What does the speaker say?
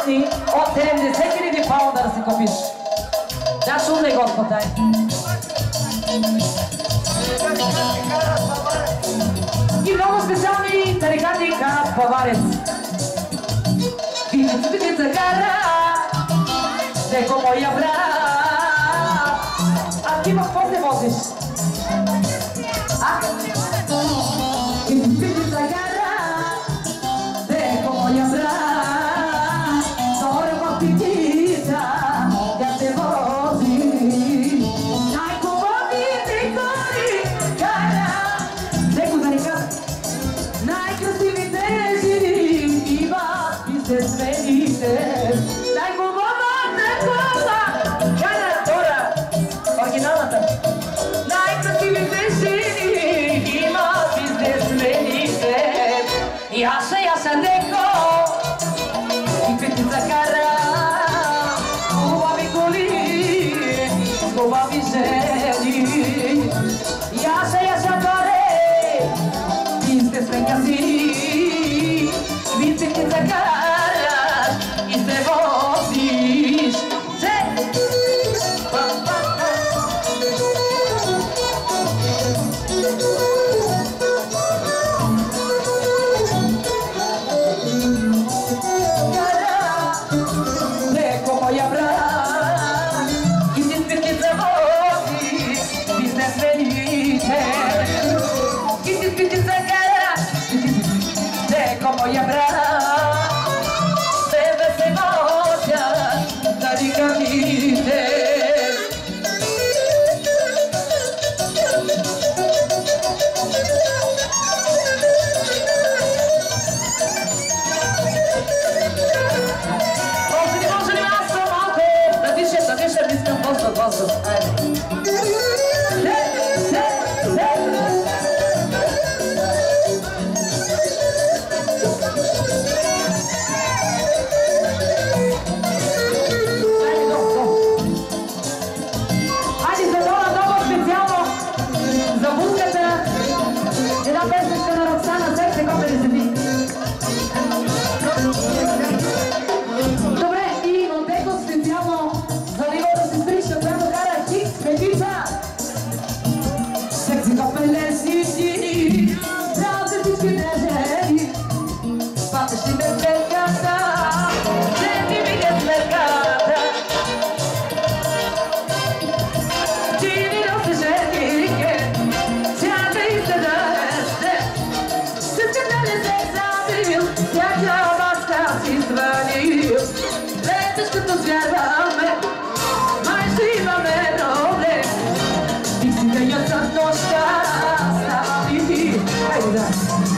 години от 70 000 паунда да се купиш. Да, шумне господа. И много специални тарикати карат баварец. Видите загара, деко моя брат. А ти в какво се возиш? Видите загара, деко моя брат. Тора в птица, да се вози. Най-хубавите гори кара. Деко тарикат. Най-красивите жени имат писесмените. Най-хубавата кола кара Тора, оригиналната. Най-красивите жени имат писесмените. Яша деко и петица кара. Хубави коли, хубави жени. Яша горе, сте свенгаси, вижте те закараш и се возиш. Деко моя брат, и си спирки се возиш, вижте свените. И си спирки се караш, деко моя брат, тебе се возят тарикатите. Може ли аз малко да дишам, искам воздух. Hey,